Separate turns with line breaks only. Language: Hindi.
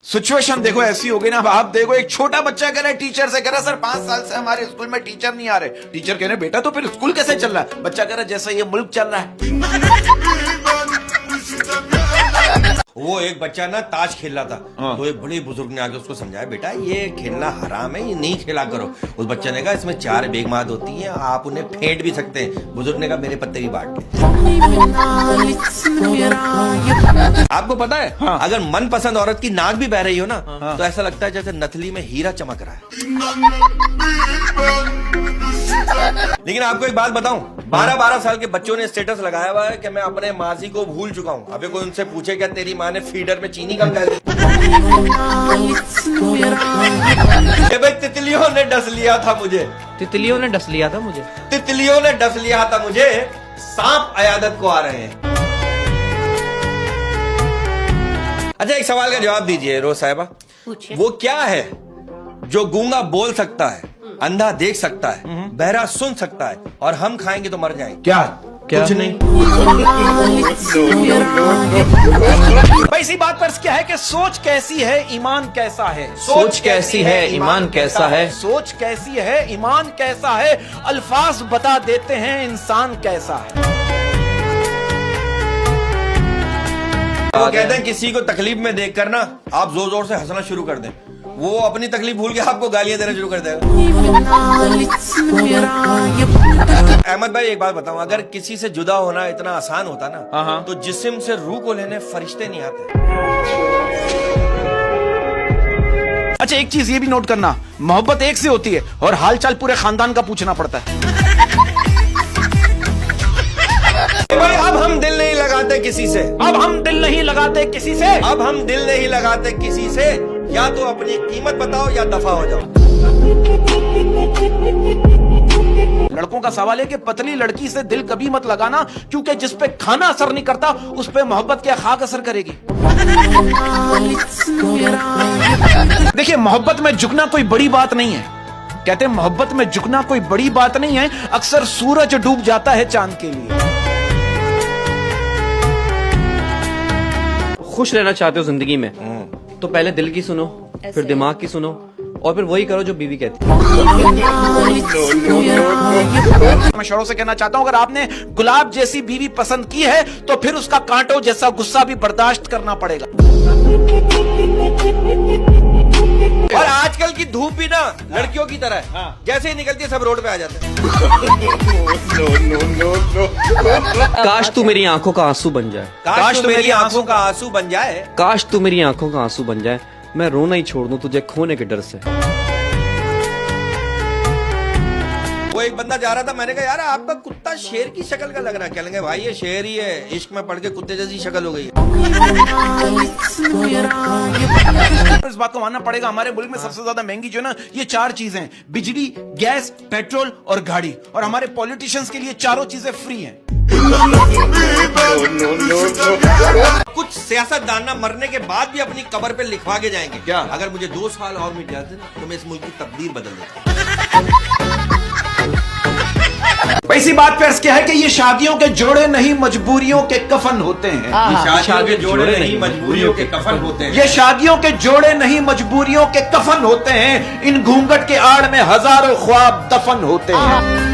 सिचुएशन देखो ऐसी हो गई ना। अब आप देखो, एक छोटा बच्चा कह रहा है टीचर से, कह रहा है सर 5 साल से हमारे स्कूल में टीचर नहीं आ रहे। टीचर कह रहे बेटा तो फिर स्कूल कैसे चल रहा है? बच्चा कह रहा है जैसा ये मुल्क चल रहा है।
वो एक बच्चा ना ताश खेल रहा था, तो एक बड़े बुजुर्ग ने आके उसको समझाया, बेटा ये खेलना हराम है, ये नहीं खेला करो। उस बच्चे ने कहा इसमें 4 बेगमात होती हैं, आप उन्हें फेंट भी सकते हैं। बुजुर्ग ने कहा मेरे पत्ते भी बांट ले। आपको पता है अगर मनपसंद औरत की नाक भी बह रही हो ना, तो ऐसा लगता है जैसे नथली में हीरा चमक रहा है। लेकिन आपको एक बात बताऊं, 12-12 साल के बच्चों ने स्टेटस लगाया हुआ है कि मैं अपने माजी को भूल चुका हूं। अभी कोई उनसे पूछे क्या तेरी माँ ने फीडर में चीनी कम डाली? भाई तितलियों ने डस लिया था मुझे,
तितलियों ने डस लिया था मुझे,
तितलियों ने डस लिया था मुझे, सांप अयादत को आ रहे हैं। अच्छा एक सवाल का जवाब दीजिए रोज साहिबा, वो क्या है जो गूंगा बोल सकता है, अंधा देख सकता है, बहरा सुन सकता है, और हम खाएंगे तो मर जाएंगे?
क्या?
कुछ नहीं।
भाई इसी बात पर क्या है कि सोच कैसी है ईमान कैसा है।
सोच कैसी है ईमान कैसा है,
सोच कैसी है ईमान कैसा है, अल्फाज बता देते हैं इंसान कैसा है।
वो कहते हैं किसी को तकलीफ में देखकर ना आप जोर जोर से हंसना शुरू कर दें, वो अपनी तकलीफ भूल के आपको गालियां देना शुरू कर देगा। अहमद भाई एक बात बताऊं, अगर किसी से जुदा होना इतना आसान होता ना, तो जिस्म से रूह को लेने फरिश्ते नहीं आते।
अच्छा एक चीज ये भी नोट करना, मोहब्बत एक से होती है और हालचाल पूरे खानदान का पूछना पड़ता है।
भाई अब हम दिल नहीं लगाते किसी से,
अब हम दिल नहीं लगाते किसी से,
अब हम दिल नहीं लगाते किसी से, या तो अपनी कीमत बताओ या दफा हो जाओ।
लड़कों का सवाल है कि पतली लड़की से दिल कभी मत लगाना, क्योंकि जिस पे खाना असर नहीं करता उस पे मोहब्बत क्या खाक असर करेगी। देखिए मोहब्बत में झुकना कोई बड़ी बात नहीं है, कहते हैं मोहब्बत में झुकना कोई बड़ी बात नहीं है, अक्सर सूरज डूब जाता है चांद के लिए।
खुश रहना चाहते हो जिंदगी में तो पहले दिल की सुनो, फिर दिमाग की सुनो, और फिर वही करो जो बीवी कहती है।
मैं शौरों से कहना चाहता हूं, अगर आपने गुलाब जैसी बीवी पसंद की है तो फिर उसका कांटों जैसा गुस्सा भी बर्दाश्त करना पड़ेगा।
और आजकल की धूप भी ना लड़कियों की तरह है, जैसे ही निकलती है सब रोड पे आ जाते हैं।
काश तू मेरी आंखों का आंसू बन जाए,
काश तू मेरी आंखों का आंसू बन जाए,
काश तू मेरी आंखों का आंसू बन जाए, मैं रोना ही छोड़ दूं तुझे खोने के डर से।
वो एक बंदा जा रहा था, मैंने कहा यार आपका कुत्ता शेर की शक्ल का लग रहा है। क्या लगे भाई ये शेर ही है, इश्क में पड़ के कुत्ते जैसी शक्ल हो गई है।
इस बात को मानना पड़ेगा, हमारे मुल्क में सबसे ज्यादा महंगी जो ना ये 4 चीजें हैं, बिजली, गैस, पेट्रोल और गाड़ी, और हमारे पॉलिटिशियंस के लिए चारों चीजें फ्री हैं।
कुछ सियासतदान ना मरने के बाद भी अपनी कब्र पे लिखवा के जाएंगे, क्या अगर मुझे 2 साल और मिल जाते ना तो मैं इस मुल्क की तकदीर बदल देता।
इसी बात पे अर्ज क्या है कि ये शादियों के जोड़े नहीं मजबूरियों के कफन होते हैं।
शादियों के जोड़े नहीं मजबूरियों के कफन होते हैं।
ये शादियों के जोड़े नहीं मजबूरियों के कफन होते हैं, इन घूंघट के आड़ में हजारों ख्वाब दफन होते हैं।